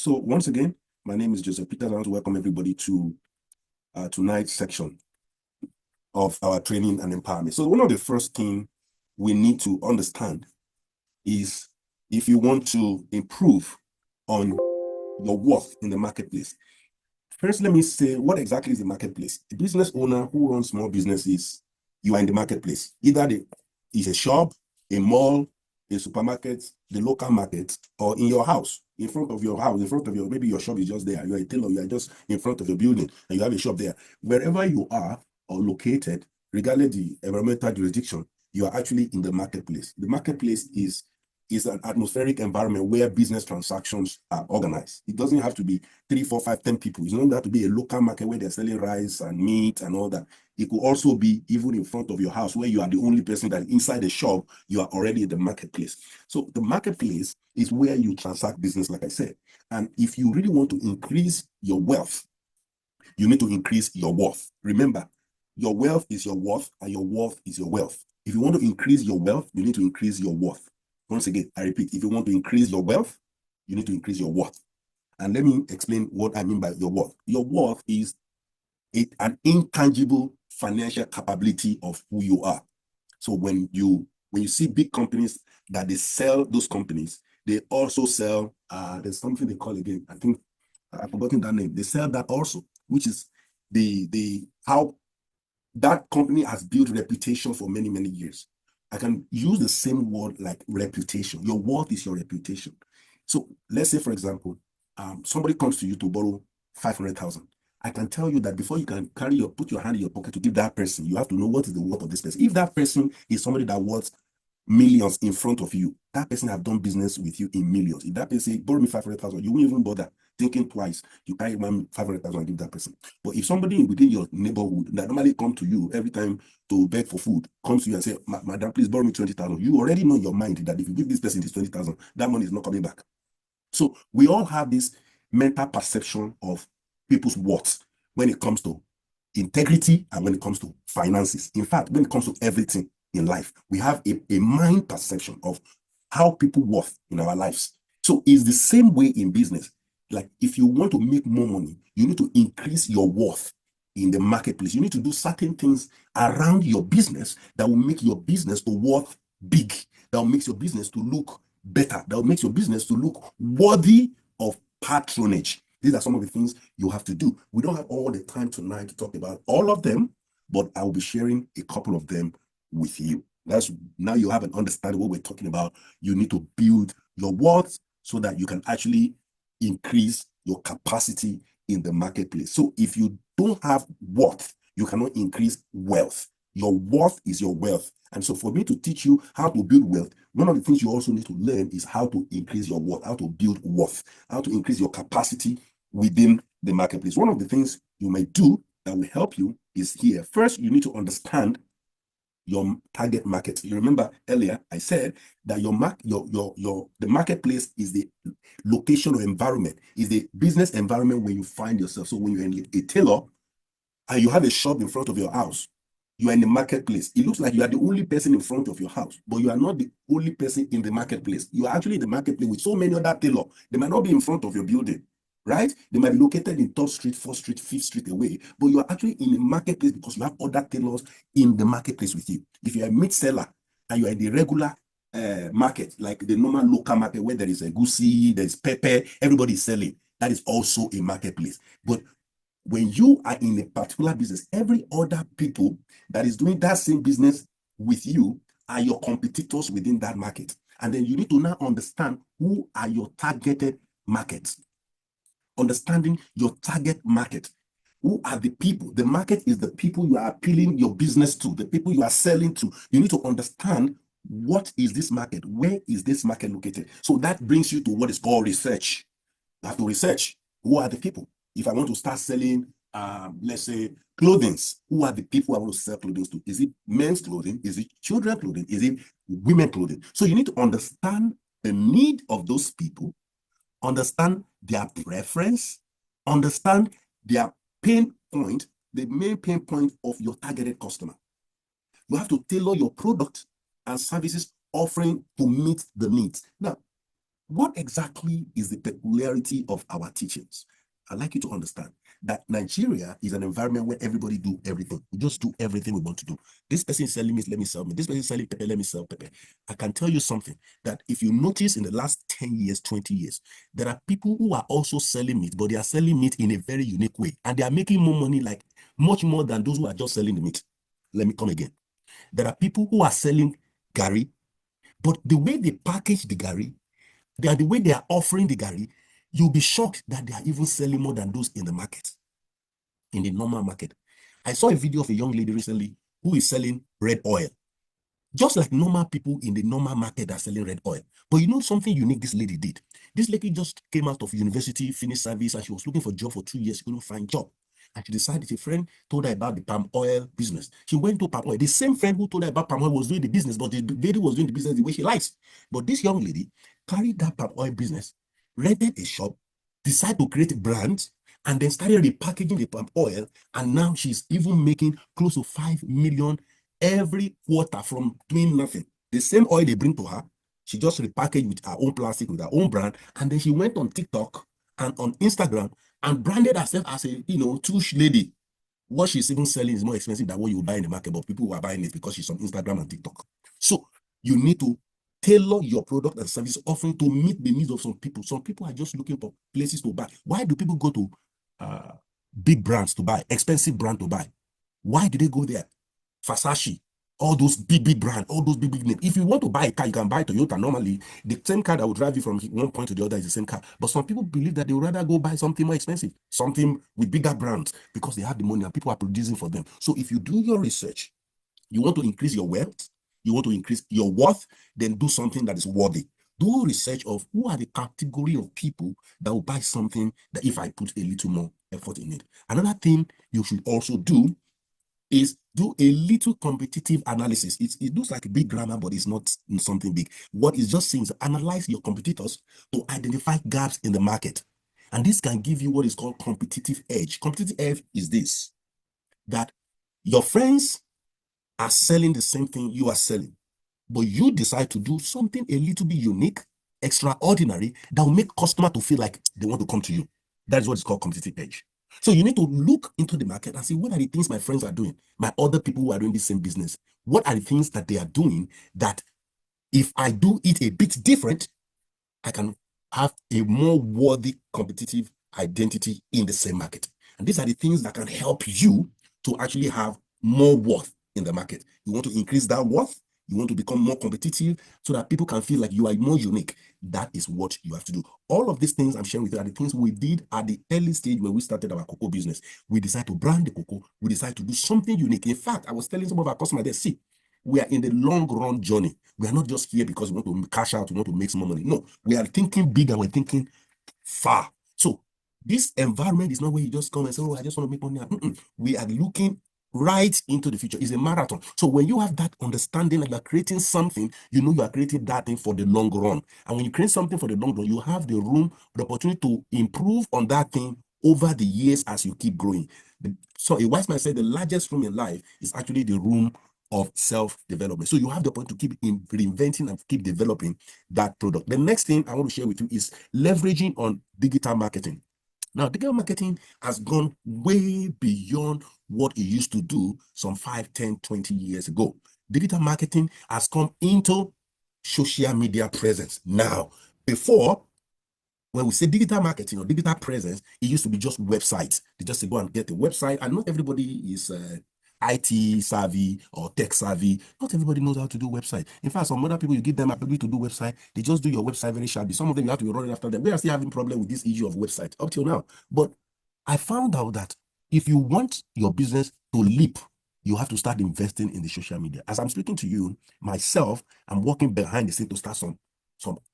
So once again, my name is Joseph Peters. I want to welcome everybody to tonight's section of our training and empowerment. So one of the first things we need to understand is if you want to improve on your worth in the marketplace. First, let me say what exactly is the marketplace. A business owner who runs small businesses, you are in the marketplace. Either it's a shop, a mall, a supermarket, the local market, or in your house, in front of your house, in front of maybe your shop is just there. You're a tailor, you are just in front of the building and you have a shop there. Wherever you are or located, regardless the environmental jurisdiction, you are actually in the marketplace. The marketplace is an atmospheric environment where business transactions are organized. It doesn't have to be 3, 4, 5, 10 people. It doesn't have to be a local market where they're selling rice and meat and all that. It could also be even in front of your house where you are the only person that inside the shop, you are already in the marketplace. So the marketplace is where you transact business, like I said. And if you really want to increase your wealth, you need to increase your worth. Remember, your wealth is your worth and your worth is your wealth. If you want to increase your wealth, you need to increase your worth. Once again, I repeat, if you want to increase your wealth, you need to increase your worth. And let me explain what I mean by your worth. Your worth is an intangible financial capability of who you are. So when you see big companies that they sell those companies, they also sell, there's something they call again, I think I've forgotten that name. They sell that also, which is how that company has built reputation for many, many years. I can use the same word like reputation. Your worth is your reputation. So let's say, for example, somebody comes to you to borrow 500,000. I can tell you that before you can put your hand in your pocket to give that person, you have to know what is the worth of this person. If that person is somebody that worth millions in front of you, that person have done business with you in millions. If that person say, borrow me 500,000, you won't even bother thinking twice. You carry 500,000 and give that person. But if somebody within your neighborhood that normally come to you every time to beg for food, comes to you and say, madam, please borrow me 20,000, you already know in your mind that if you give this person this 20,000, that money is not coming back. So we all have this mental perception of people's worth when it comes to integrity and when it comes to finances. In fact, when it comes to everything in life, we have a mind perception of how people worth in our lives. So it's the same way in business. Like if you want to make more money, you need to increase your worth in the marketplace. You need to do certain things around your business that will make your business to worth big, that will make your business to look better, that will make your business to look worthy of patronage. These are some of the things you have to do. We don't have all the time tonight to talk about all of them, but I will be sharing a couple of them with you. Now you have an understanding what we're talking about. You need to build your worth so that you can actually increase your capacity in the marketplace. So if you don't have worth, you cannot increase wealth. Your worth is your wealth. And so for me to teach you how to build wealth, one of the things you also need to learn is how to increase your worth, how to build worth, how to increase your capacity within the marketplace. One of the things you may do that will help you is here. First, you need to understand your target market. You remember earlier I said that the marketplace is the location or environment, is the business environment where you find yourself. So when you're a tailor and you have a shop in front of your house, you are in the marketplace. It looks like you are the only person in front of your house, but you are not the only person in the marketplace. You are actually in the marketplace with so many other tailors. They might not be in front of your building, right? They might be located in 3rd Street, 4th Street, 5th Street away, but you are actually in the marketplace because you have other tailors in the marketplace with you. If you are a meat seller and you are in the regular market, like the normal local market where there is a goosey, there's pepper, everybody is selling, that is also a marketplace. But when you are in a particular business, every other people that is doing that same business with you are your competitors within that market. And then you need to now understand who are your targeted markets. Understanding your target market. Who are the people? The market is the people you are appealing your business to, the people you are selling to. You need to understand what is this market? Where is this market located? So that brings you to what is called research. You have to research who are the people. If I want to start selling, let's say, clothing, who are the people I want to sell clothing to? Is it men's clothing? Is it children's clothing? Is it women's clothing? So you need to understand the need of those people, understand their preference, understand their pain point, the main pain point of your targeted customer. You have to tailor your product and services offering to meet the needs. Now, What exactly is the peculiarity of our teachings? I'd like you to understand that Nigeria is an environment where everybody do everything. We just do everything we want to do. This person is selling meat, let me sell meat. This person is selling pepper, let me sell pepper. I can tell you something that if you notice in the last 10 years, 20 years, there are people who are also selling meat, but they are selling meat in a very unique way. And they are making more money, like much more than those who are just selling the meat. Let me come again. There are people who are selling gari, but the way they package the gari, the way they are offering the gari, you'll be shocked that they are even selling more than those in the market, in the normal market. I saw a video of a young lady recently who is selling red oil, just like normal people in the normal market are selling red oil. But you know something unique this lady did? This lady just came out of university, finished service, and she was looking for a job for 2 years. She couldn't find a job. And she decided, a friend told her about the palm oil business. She went to palm oil. The same friend who told her about palm oil was doing the business, but the lady was doing the business the way she likes. But this young lady carried that palm oil business, rented a shop, decided to create a brand, and then started repackaging the palm oil. And now she's even making close to 5 million every quarter from doing nothing. The same oil they bring to her, she just repackaged with her own plastic, with her own brand. And then she went on TikTok and on Instagram and branded herself as a, touche lady. What she's even selling is more expensive than what you buy in the market, but people who are buying it because she's on Instagram and TikTok. So you need to tailor your product and service offering to meet the needs of some people. Some people are just looking for places to buy. Why do people go to uh, big brands to buy, expensive brand to buy? Why do they go there? Versace, all those big brand, all those big names. If you want to buy a car, you can buy Toyota. Normally, the same car that will drive you from one point to the other is the same car. But some people believe that they would rather go buy something more expensive, something with bigger brands, because they have the money and people are producing for them. So if you do your research, you want to increase your wealth, you want to increase your worth, then do something that is worthy. Do research of who are the category of people that will buy something that if I put a little more effort in it. Another thing you should also do is do a little competitive analysis. It looks like a big grammar, but it's not something big. What it's just saying is analyze your competitors to identify gaps in the market. And this can give you what is called competitive edge. Competitive edge is this, that your friends are selling the same thing you are selling, but you decide to do something a little bit unique, extraordinary, that will make customer to feel like they want to come to you. That is what is called competitive edge. So you need to look into the market and see, what are the things my friends are doing, my other people who are doing the same business. What are the things that they are doing that if I do it a bit different, I can have a more worthy competitive identity in the same market. And these are the things that can help you to actually have more worth in the market. You want to increase that worth, you want to become more competitive so that people can feel like you are more unique. That is what you have to do. All of these things I'm sharing with you are the things we did at the early stage when we started our cocoa business. We decided to brand the cocoa. We decided to do something unique. In fact, I was telling some of our customers, they see, we are in the long run journey. We are not just here because we want to cash out, we want to make some more money. No, we are thinking big and we're thinking far. So this environment is not where you just come and say, oh, I just want to make money. We are looking right into the future. It's a marathon. So when you have that understanding that you are creating something, you know you are creating that thing for the long run. And when you create something for the long run, you have the room, the opportunity to improve on that thing over the years as you keep growing. So a wise man said the largest room in life is actually the room of self-development. So you have the point to keep reinventing and keep developing that product. The next thing I want to share with you is leveraging on digital marketing. Now, digital marketing has gone way beyond what it used to do some 5, 10, 20 years ago. Digital marketing has come into social media presence. Now, before, when we say digital marketing or digital presence, it used to be just websites. They just say, go and get a website, and not everybody is IT savvy or tech savvy. Not everybody knows how to do website. In fact, some other people, you give them ability to do website, they just do your website very sharply. Some of them, you have to be running after them. We are still having problem with this issue of website up till now. But I found out that if you want your business to leap, you have to start investing in the social media. As I'm speaking to you, myself, I'm working behind the scene to start some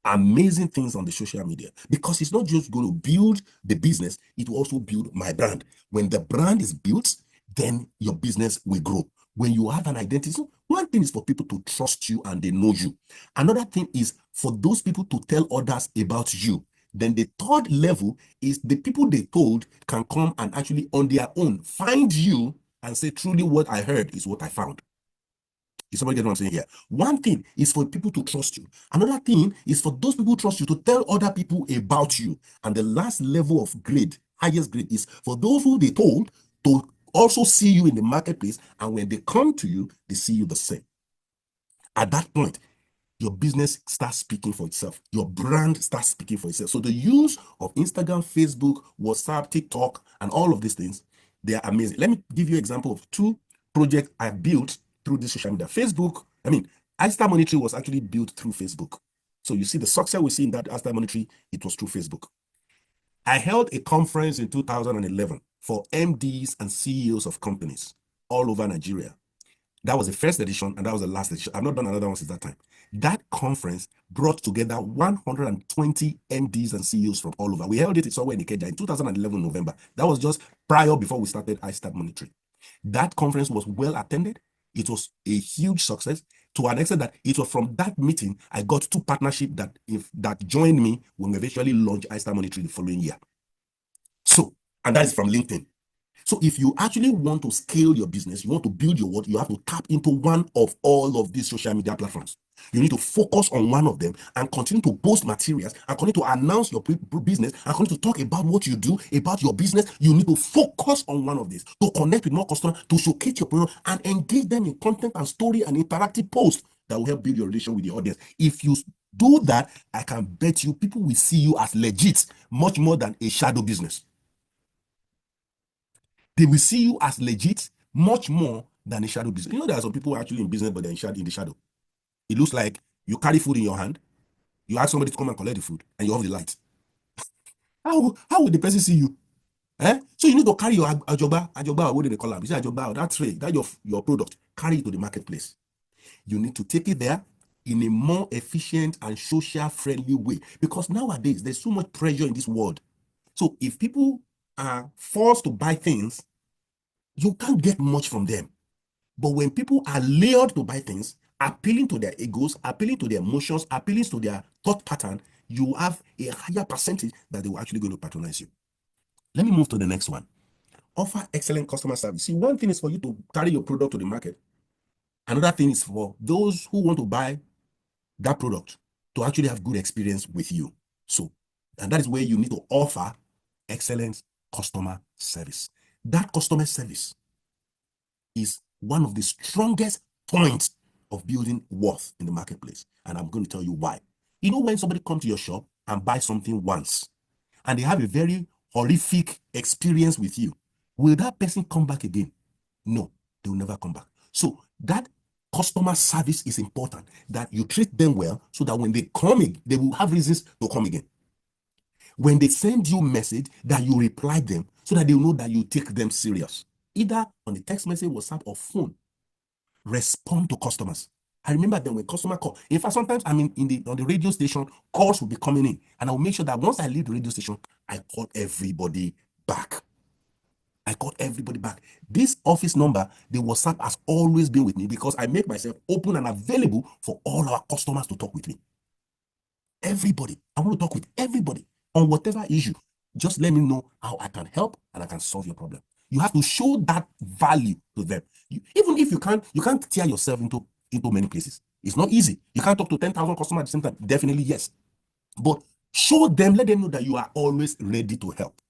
amazing things on the social media, because it's not just going to build the business, it will also build my brand. When the brand is built, then your business will grow. When you have an identity, so one thing is for people to trust you and they know you. Another thing is for those people to tell others about you. Then the third level is the people they told can come and actually on their own find you and say, truly what I heard is what I found. Is somebody getting what I'm saying here? One thing is for people to trust you. Another thing is for those people who trust you to tell other people about you. And the last level of grade, highest grade, is for those who they told to also see you in the marketplace. And when they come to you, they see you the same. At that point, your business starts speaking for itself. Your brand starts speaking for itself. So the use of Instagram, Facebook, WhatsApp, TikTok, and all of these things, they are amazing. Let me give you an example of two projects I built through this social media. Facebook, iStar Monetary was actually built through Facebook. So you see the success we see in that iStar Monetary, it was through Facebook. I held a conference in 2011 for MDs and CEOs of companies all over Nigeria. That was the first edition, and that was the last edition. I've not done another one since that time. That conference brought together 120 MDs and CEOs from all over. We held it somewhere in Ikeja in 2011 November. That was just prior before we started iStar Monetary. That conference was well attended. It was a huge success to an extent that it was from that meeting I got two partnerships that joined me when we eventually launched iStar Monetary the following year. So, and that is from LinkedIn. So if you actually want to scale your business, you want to build your world, you have to tap into one of all of these social media platforms. You need to focus on one of them and continue to post materials and continue to announce your business and continue to talk about what you do, about your business. You need to focus on one of these to connect with more customers, to showcase your product and engage them in content and story and interactive posts that will help build your relation with the audience. If you do that, I can bet you people will see you as legit, much more than a shadow business. They will see you as legit much more than a shadow business. You know, there are some people actually in business, but they're in the shadow. It looks like you carry food in your hand, you ask somebody to come and collect the food, and you off the light. How would the person see you? So you need to carry your ajoba, what do they call it? You say ajoba, that tray, that your product, carry it to the marketplace. You need to take it there in a more efficient and social friendly way, because nowadays there's so much pressure in this world. So if people are forced to buy things, you can't get much from them. But when people are lured to buy things, appealing to their egos, appealing to their emotions, appealing to their thought pattern, you have a higher percentage that they will actually going to patronize you. Let me move to the next one. Offer excellent customer service. See, one thing is for you to carry your product to the market. Another thing is for those who want to buy that product to actually have good experience with you. So, and that is where you need to offer excellent customer service. That customer service is one of the strongest points of building worth in the marketplace. And I'm going to tell you why. You know, when somebody comes to your shop and buys something once, and they have a very horrific experience with you, will that person come back again? No, they will never come back. So that customer service is important, that you treat them well so that when they come in, they will have reasons to come again. When they send you a message, that you reply them so that they know that you take them serious, either on the text message, WhatsApp, or phone. Respond to customers. I remember then when customer call. In fact, sometimes I'm on the radio station, calls will be coming in, and I will make sure that once I leave the radio station, I call everybody back. I call everybody back. This office number, the WhatsApp, has always been with me because I make myself open and available for all our customers to talk with me. Everybody. I want to talk with everybody on whatever issue. Just let me know how I can help and I can solve your problem. You have to show that value to them. Even if you can't tear yourself into many places. It's not easy. You can't talk to 10,000 customers at the same time. Definitely, yes. But show them, let them know that you are always ready to help.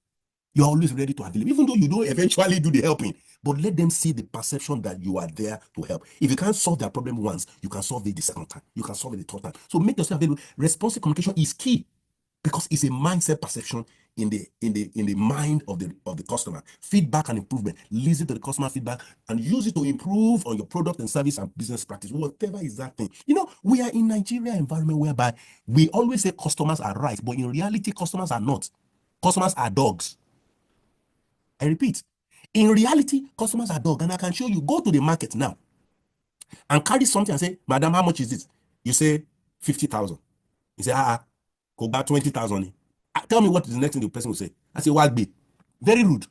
You're always ready to avail, even though you don't eventually do the helping. But let them see the perception that you are there to help. If you can't solve their problem once, you can solve it the second time. You can solve it the third time. So make yourself available. Responsive communication is key because it's a mindset perception in the mind of the customer. Feedback and improvement. Listen to the customer feedback and use it to improve on your product and service and business practice. Whatever is that thing. You know, we are in Nigeria environment whereby we always say customers are right, but in reality, customers are not. Customers are dogs. I repeat, in reality, customers are dogs. And I can show you, go to the market now and carry something and say, Madam, how much is it? You say 50,000. You say, go back 20,000. Tell me what is the next thing the person will say. I say, what be? Very rude.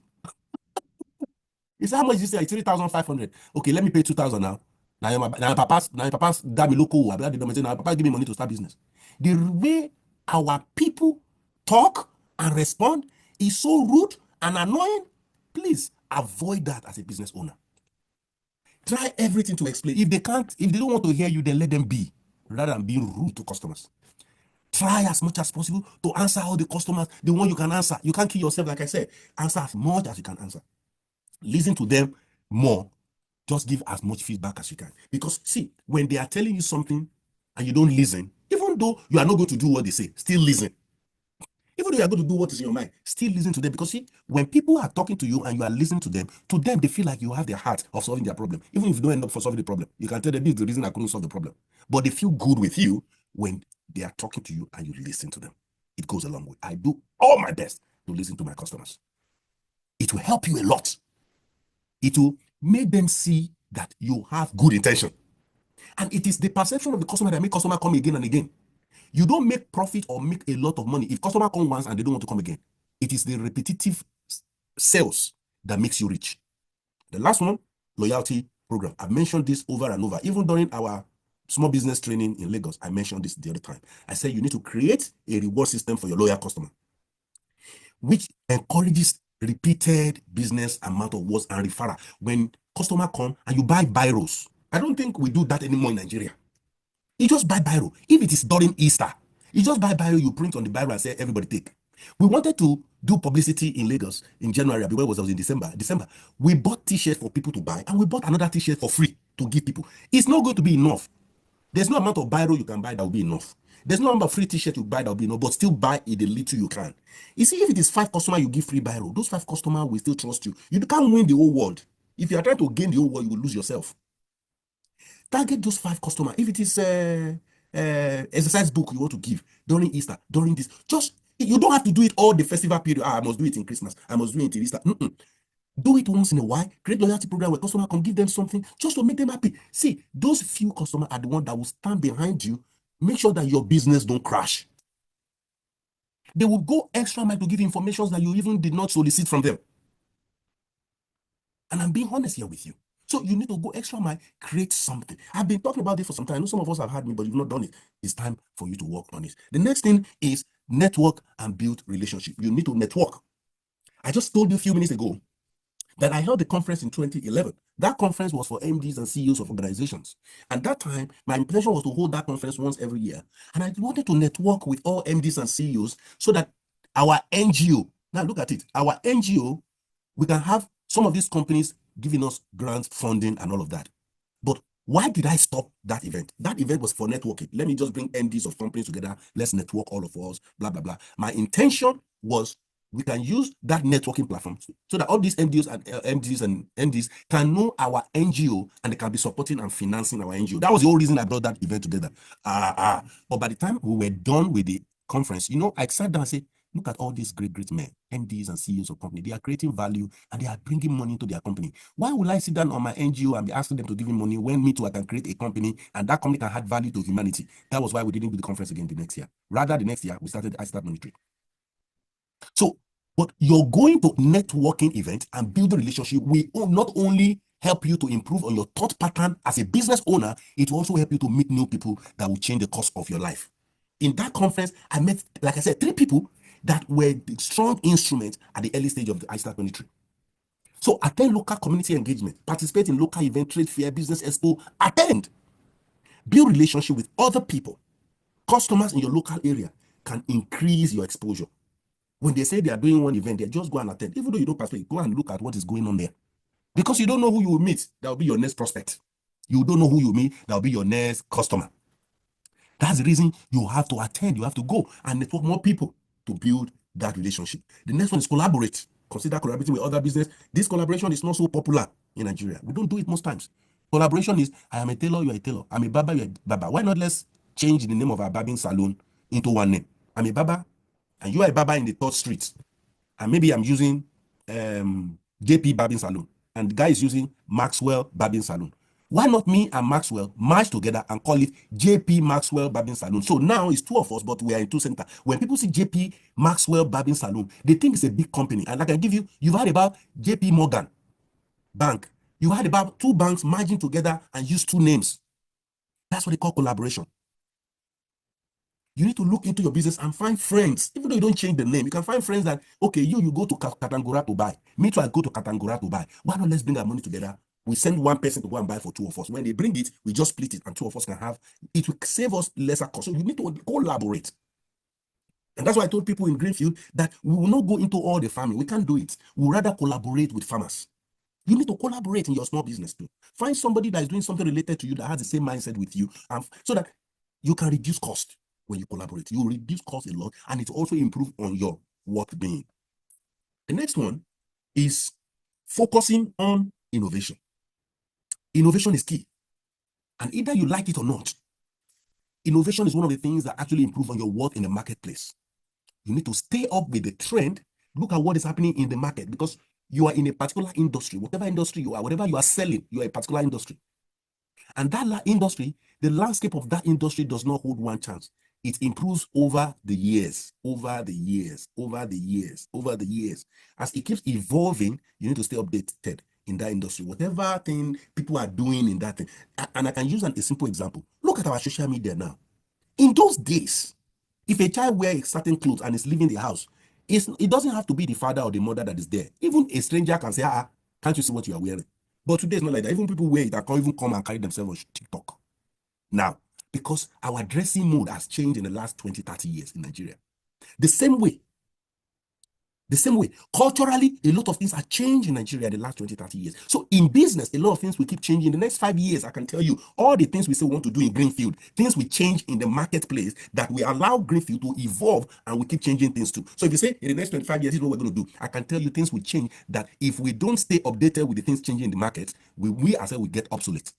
You say, how much is this? 3,500. Okay, let me pay 2,000 now. Now your papa's got me local. Now papa give me money to start business. The way our people talk and respond is so rude and annoying. Please avoid that as a business owner. Try everything to explain. If they don't want to hear you, then let them be, rather than being rude to customers. Try as much as possible to answer all the customers, the one you can answer. You can't kill yourself, like I said. Answer as much as you can answer. Listen to them more. Just give as much feedback as you can. Because see, when they are telling you something and you don't listen, even though you are not going to do what they say, still listen. Even though you are going to do what is in your mind, still listen to them. Because see, when people are talking to you and you are listening to them they feel like you have the heart of solving their problem. Even if you don't end up for solving the problem, you can tell them this is the reason I couldn't solve the problem. But they feel good with you when they are talking to you and you listen to them. It goes a long way. I do all my best to listen to my customers. It will help you a lot. It will make them see that you have good intention. And it is the perception of the customer that make customer come again and again. You don't make profit or make a lot of money if customer come once and they don't want to come again. It is the repetitive sales that makes you rich. The last one, loyalty program. I've mentioned this over and over. Even during our small business training in Lagos, I mentioned this the other time. I said you need to create a reward system for your loyal customer, which encourages repeated business, amount of words, and referral. When customer come and you buy biros, I don't think we do that anymore in Nigeria. You just buy biro. If it is during Easter, you just buy biro, you print on the biro and say, everybody take. We wanted to do publicity in Lagos in January, because it was in December. We bought t-shirts for people to buy, and we bought another t-shirt for free to give people. It's not going to be enough. There's no amount of biro you can buy that will be enough. There's no amount of free t-shirt you buy that will be enough, but still buy it the little you can. You see, if it is 5 customers, you give free biro. Those 5 customers will still trust you. You can't win the whole world. If you are trying to gain the whole world, you will lose yourself. Target those 5 customers. If it is exercise book you want to give during Easter, during this, just you don't have to do it all the festival period. I must do it in Christmas. I must do it in Easter. Do it once in a while. Create loyalty program where customer can give them something just to make them happy. See, those few customers are the ones that will stand behind you. Make sure that your business don't crash. They will go extra mile to give information that you even did not solicit from them. And I'm being honest here with you. So you need to go extra mile, create something. I've been talking about this for some time. I know some of us have had me, but you've not done it. It's time for you to work on it. The next thing is network and build relationship. You need to network. I just told you a few minutes ago that I held a conference in 2011. That conference was for MDs and CEOs of organizations. At that time, my intention was to hold that conference once every year. And I wanted to network with all MDs and CEOs so that our NGO, now look at it, our NGO, we can have some of these companies giving us grants, funding, and all of that. But why did I stop that event? That event was for networking. Let me just bring MDs of companies together. Let's network all of us, blah, blah, blah. My intention was we can use that networking platform so that all these MDs and MDs can know our NGO and they can be supporting and financing our NGO. That was the whole reason I brought that event together. But by the time we were done with the conference, I sat down and said, look at all these great men, MDs and CEOs of company. They are creating value and they are bringing money into their company. Why would I sit down on my NGO and be asking them to give me money when me too I can create a company and that company can add value to humanity? That was why we didn't do the conference again the next year. Rather, the next year we started iStart Monetary. So, but you're going to networking event and build a relationship will not only help you to improve on your thought pattern as a business owner, it will also help you to meet new people that will change the course of your life. In that conference, I met, like I said, 3 people that were the strong instruments at the early stage of the iStart Monetary. So attend local community engagement, participate in local event, trade fair, business expo, attend. Build relationship with other people. Customers in your local area can increase your exposure. When they say they are doing one event, they just go and attend. Even though you don't participate, go and look at what is going on there. Because you don't know who you will meet. That will be your next prospect. You don't know who you meet. That will be your next customer. That's the reason you have to attend. You have to go and network more people to build that relationship. The next one is collaborate. Consider collaborating with other business. This collaboration is not so popular in Nigeria. We don't do it most times. Collaboration is, I am a tailor, you are a tailor. I'm a barber, you are a barber. Why not let's change the name of our barbering salon into one name? I'm a barber, and you are a barber in the 3rd Street. And maybe I'm using JP Barbing Salon, and the guy is using Maxwell Barbing Salon. Why not me and Maxwell merge together and call it JP Maxwell Barbing Salon? So now it's 2 of us, but we are in 2 centers. When people see JP Maxwell Barbing Salon, they think it's a big company. And like I give you, you've heard about JP Morgan Bank. You heard about 2 banks merging together and use 2 names. That's what they call collaboration. You need to look into your business and find friends. Even though you don't change the name, you can find friends that, okay, you go to Katangura to buy. Me too, I go to Katangura to buy. Why not let's bring our money together, We send one person to go and buy for two of us. When they bring it, we just split it and two of us can have. It will save us lesser cost. So you need to collaborate. And that's why I told people in Greenfield that we will not go into all the farming. We can't do it. We'll rather collaborate with farmers. You need to collaborate in your small business too. Find somebody that is doing something related to you that has the same mindset with you, so that you can reduce cost when you collaborate. You reduce cost a lot, and it also improve on your well-being. The next one is focusing on innovation. Innovation is key. And either you like it or not, innovation is one of the things that actually improve on your worth in the marketplace. You need to stay up with the trend. Look at what is happening in the market, because you are in a particular industry. Whatever industry you are, whatever you are selling, you are a particular industry. And that industry, the landscape of that industry does not hold one chance. It improves over the years, over the years, over the years, over the years. As it keeps evolving, you need to stay updated in that industry. Whatever thing people are doing in that thing. And I can use a simple example. Look at our social media now. In those days, if a child wears certain clothes and is leaving the house, it doesn't have to be the father or the mother that is there. Even a stranger can say, can't you see what you are wearing? But today it's not like that. Even people wear it, that can't even come and carry themselves on TikTok. Now, because our dressing mode has changed in the last 20, 30 years in Nigeria. The same way, culturally, a lot of things are changed in Nigeria in the last 20, 30 years. So in business, a lot of things will keep changing. In the next 5 years, I can tell you, all the things we say we want to do in Greenfield, things will change in the marketplace that we allow Greenfield to evolve, and we keep changing things too. So if you say in the next 25 years, this is what we're going to do, I can tell you things will change, that if we don't stay updated with the things changing in the market, we ourselves will get obsolete.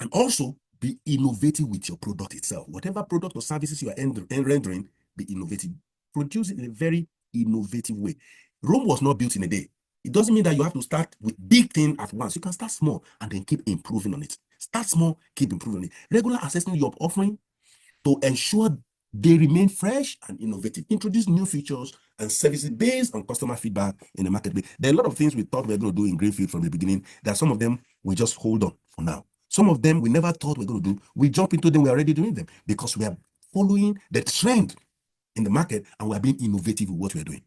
And also, be innovative with your product itself. Whatever product or services you are rendering, be innovative. Produce it in a very innovative way. Rome was not built in a day. It doesn't mean that you have to start with big thing at once. You can start small and then keep improving on it. Start small, keep improving on it. Regular assessing your offering to ensure they remain fresh and innovative. Introduce new features and services based on customer feedback in the marketplace. There are a lot of things we thought we were going to do in Greenfield from the beginning, that some of them we just hold on for now. Some of them we never thought we were going to do. We jump into them, we are already doing them, because we are following the trend in the market and we are being innovative with what we are doing.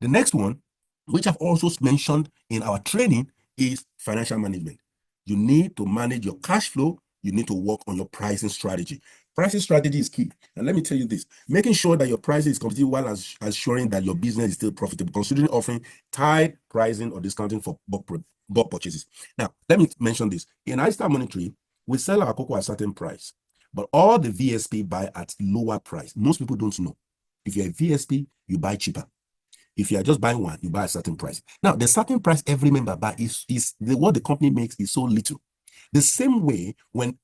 The next one, which I've also mentioned in our training, is financial management. You need to manage your cash flow. You need to work on your pricing strategy. Pricing strategy is key. And let me tell you this, making sure that your pricing is competitive while assuring that your business is still profitable, considering offering tied pricing or discounting for bulk purchases. Now, let me mention this. In iStar Monetary, we sell our cocoa at a certain price, but all the VSP buy at lower price. Most people don't know. If you're a VSP, you buy cheaper. If you are just buying one, you buy a certain price. Now, the certain price every member buys is what the company makes is so little. The same way, when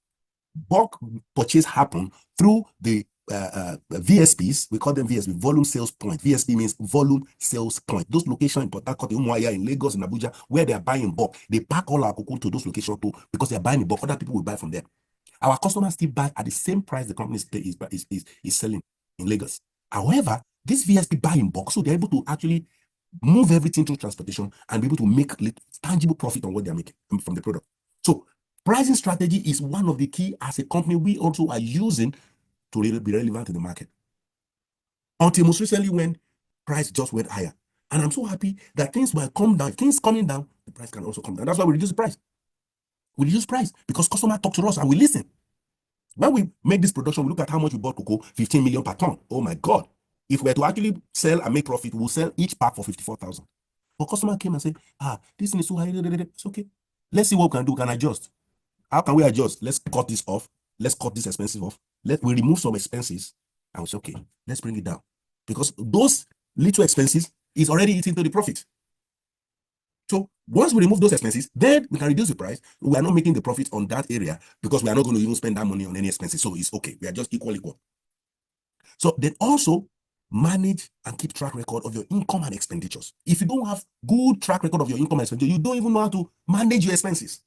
bulk purchase happen through the VSPs, we call them VSP, volume sales point. VSP means volume sales point. Those locations in Port Harcourt, in Umuahia, in Lagos, in Abuja, where they are buying bulk, they pack all our cocoa to those locations too, because they are buying in bulk. Other people will buy from them. Our customers still buy at the same price the company is selling in Lagos. However, this VSP buy in bulk, so they're able to actually move everything through transportation and be able to make tangible profit on what they're making from the product. So pricing strategy is one of the key as a company we also are using to really be relevant in the market. Until most recently, when price just went higher. And I'm so happy that things will come down. Things coming down, the price can also come down. That's why we reduce the price. We reduce price because customers talk to us and we listen. When we make this production, we look at how much we bought cocoa, 15 million per ton. Oh my God. If we were to actually sell and make profit, we'll sell each pack for 54,000. But customer came and said, this thing is so high. It's okay. Let's see what we can do. Can adjust? How can we adjust? Let's cut this off. Let's cut this expenses off. We remove some expenses. And we say, okay, let's bring it down. Because those little expenses is already eating to the profit. So once we remove those expenses, then we can reduce the price. We are not making the profit on that area because we are not going to even spend that money on any expenses. So it's okay. We are just equal. So then also manage and keep track record of your income and expenditures. If you don't have good track record of your income and expenditure, you don't even know how to manage your expenses.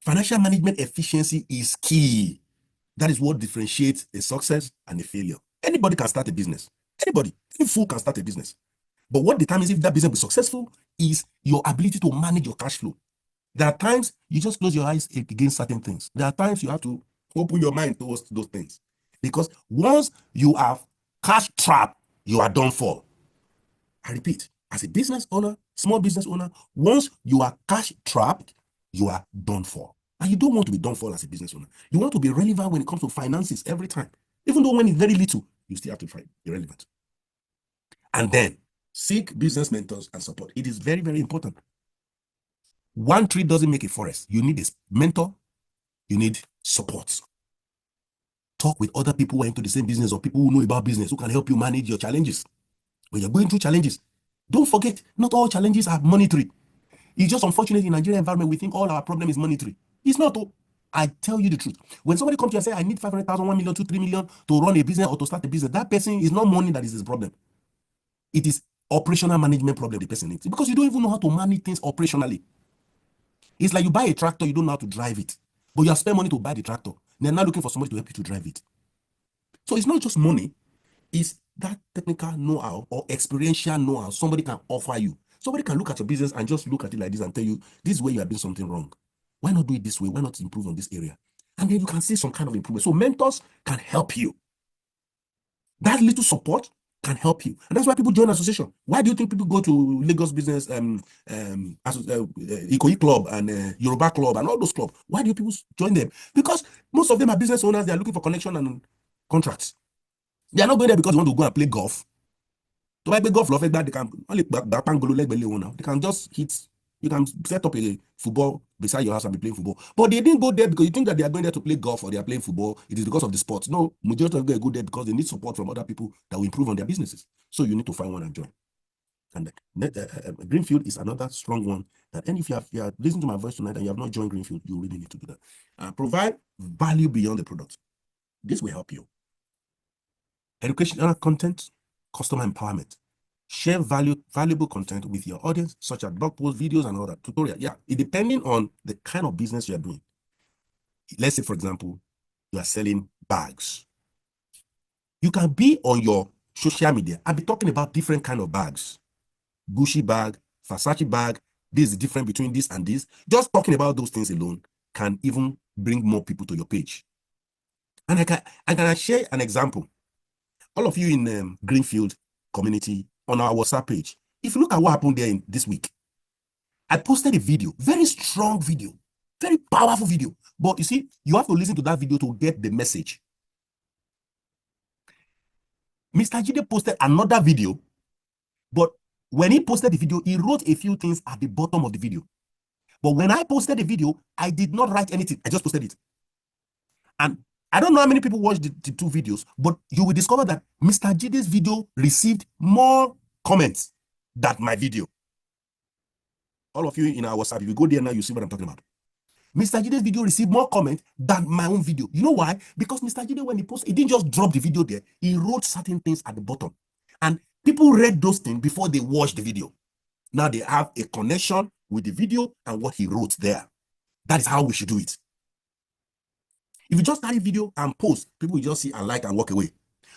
Financial management efficiency is key. That is what differentiates a success and a failure. Anybody can start a business. Anybody, any fool can start a business. But what determines if that business is successful is your ability to manage your cash flow. There are times you just close your eyes against certain things. There are times you have to open your mind towards those things. Because once you have cash trapped, you are done for. I repeat, As a business owner, small business owner, once you are cash trapped, you are done for. And you don't want to be done for as a business owner. You want to be relevant when it comes to finances every time. Even though when it's very little, you still have to be relevant. And then seek business mentors and support. It is very, very important. One tree doesn't make a forest. You need a mentor. You need support. Talk with other people who are into the same business or people who know about business who can help you manage your challenges. When you're going through challenges, don't forget, not all challenges are monetary. It's just unfortunate in Nigerian environment, we think all our problem is monetary. It's not. I tell you the truth. When somebody comes to you and say, I need 500,000, 1 million, 2, 3 million to run a business or to start a business, that person is not money that is his problem. It is operational management problem the person needs. Because you don't even know how to manage things operationally. It's like you buy a tractor, you don't know how to drive it. But you have spent money to buy the tractor. They're now looking for somebody to help you to drive it. So it's not just money. It's that technical know-how or experiential know-how somebody can offer you. Somebody can look at your business and just look at it like this and tell you, this is where you are doing something wrong. Why not do it this way? Why not improve on this area? And then you can see some kind of improvement. So mentors can help you. That little support can help you. And that's why people join association. Why do you think people go to Lagos Business, Ikoyi Club and Yoruba Club and all those clubs? Why do people join them? Because most of them are business owners. They are looking for connection and contracts. They are not going there because they want to go and play golf. To play golf, they can only they can just hit. You can set up a football beside your house and be playing football. But they didn't go there because you think that they are going there to play golf or they are playing football. It is because of the sport. No, majority of them go there because they need support from other people that will improve on their businesses. So you need to find one and join. And Greenfield is another strong one. That, and if you are listening to my voice tonight and you have not joined Greenfield, you really need to do that. Provide value beyond the product. This will help you. Educational content, customer empowerment. Share valuable content with your audience, such as blog posts, videos, and other tutorials. Yeah, it depending on the kind of business you're doing. Let's say, for example, you are selling bags. You can be on your social media and be talking about different kind of bags. Gucci bag, Versace bag, this is the difference between this and this. Just talking about those things alone can even bring more people to your page. And I can share an example. All of you in Greenfield community on our WhatsApp page, if you look at what happened there this week, I posted a video, very strong video, very powerful video. But you see, you have to listen to that video to get the message. Mr. Jide posted another video, but when he posted the video, he wrote a few things at the bottom of the video. But when I posted the video, I did not write anything. I just posted it. And I don't know how many people watched the two videos, but you will discover that Mr. Jide's video received more comments than my video. All of you in our WhatsApp, if you go there now, you see what I'm talking about. Mr. Jide's video received more comments than my own video. You know why? Because Mr. Jide, when he posted, he didn't just drop the video there. He wrote certain things at the bottom. And people read those things before they watched the video. Now they have a connection with the video and what he wrote there. That is how we should do it. If you just carry video and post, people will just see and like and walk away.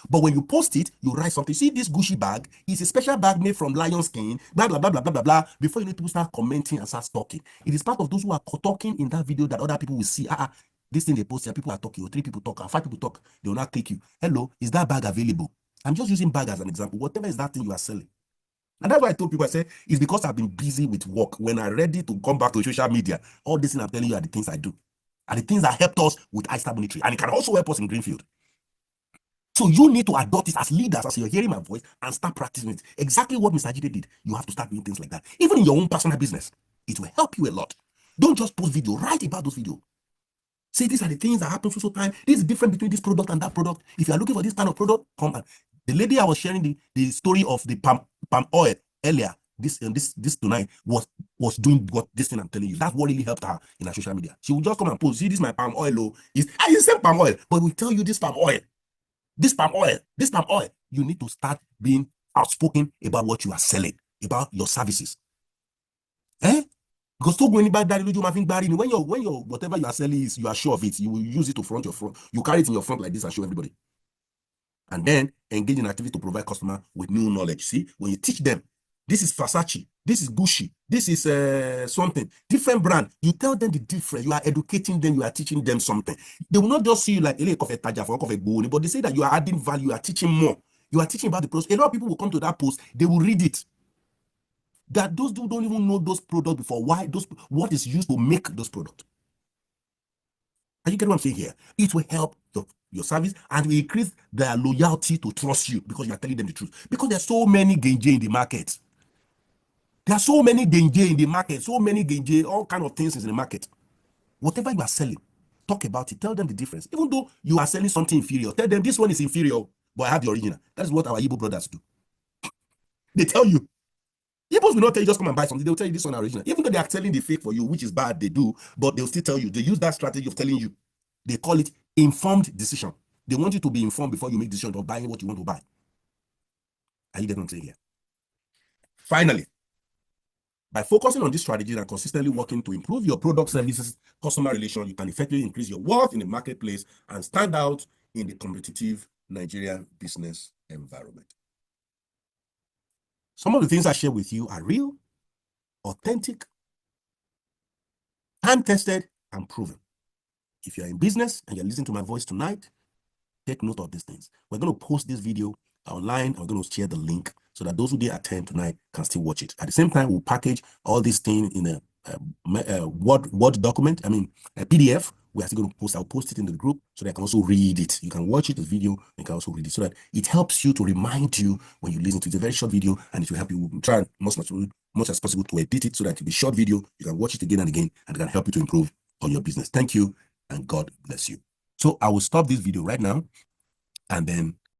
But when you post it, you write something. See, this Gucci bag is a special bag made from lion skin, blah, blah, blah, blah, blah, blah, blah. Before you know, people start commenting and start talking. It is part of those who are talking in that video that other people will see. This thing they post here, people are talking, or 3 people talk, or 5 people talk. They will not click you. Hello, is that bag available? I'm just using bag as an example. Whatever is that thing you are selling. And that's why I told people, I said, it's because I've been busy with work. When I'm ready to come back to social media, all these things I'm telling you are the things I do. And the things that helped us with iStar Monetary. And it can also help us in Greenfield. So you need to adopt it as leaders, as you're hearing my voice, and start practicing it. Exactly what Mr. Jide did. You have to start doing things like that. Even in your own personal business, it will help you a lot. Don't just post video. Write about those videos. Say these are the things that happen so time. This is different between this product and that product. If you are looking for this kind of product, come on. The lady I was sharing the story of the palm oil earlier, this tonight was doing what this thing I'm telling you. That's what really helped her in her social media. She would just come and post, see, this is my palm oil. Oh, it's the same palm oil, but we tell you this palm oil. This palm oil, this palm oil. You need to start being outspoken about what you are selling, about your services. Because when your whatever you are selling is, you are sure of it, you will use it to front your front. You carry it in your front like this and show everybody. And then engage in activity to provide customer with new knowledge. See, when you teach them, this is Versace, this is Gucci, this is something, different brand. You tell them the difference. You are educating them, you are teaching them something. They will not just see you like, but they say that you are adding value, you are teaching more. You are teaching about the process. A lot of people will come to that post, they will read it. that those people don't even know those products before. Why? What is used to make those products? Are you getting what I'm saying here? It will help your service and will increase their loyalty to trust you because you are telling them the truth. Because there's so many genje in the market. There are so many genje in the market, so many genje, all kind of things in the market. Whatever you are selling, talk about it. Tell them the difference. Even though you are selling something inferior, tell them this one is inferior, but I have the original. That is what our Igbo brothers do. They tell you. Igbos will not tell you just come and buy something. They'll tell you this one original. Even though they are selling the fake for you, which is bad, they do, but they'll still tell you. They use that strategy of telling you. They call it informed decision. They want you to be informed before you make decision of buying what you want to buy. Are you getting what I'm saying here? Finally, by focusing on this strategy and consistently working to improve your product, services, customer relation, you can effectively increase your worth in the marketplace and stand out in the competitive Nigerian business environment. Some of the things I share with you are real, authentic, time-tested, and proven. If you're in business and you're listening to my voice tonight, take note of these things. We're going to post this video online, and we're going to share the link so that those who didn't attend tonight can still watch it. At the same time, we'll package all these things in a Word document, a PDF. We're actually going to post, I'll post it in the group so they can also read it. You can watch it, the video, you can also read it so that it helps you to remind you when you listen to it. It's a very short video and it will help you try much as possible to edit it so that it will be a short video. You can watch it again and again and it can help you to improve on your business. Thank you and God bless you. So I will stop this video right now and then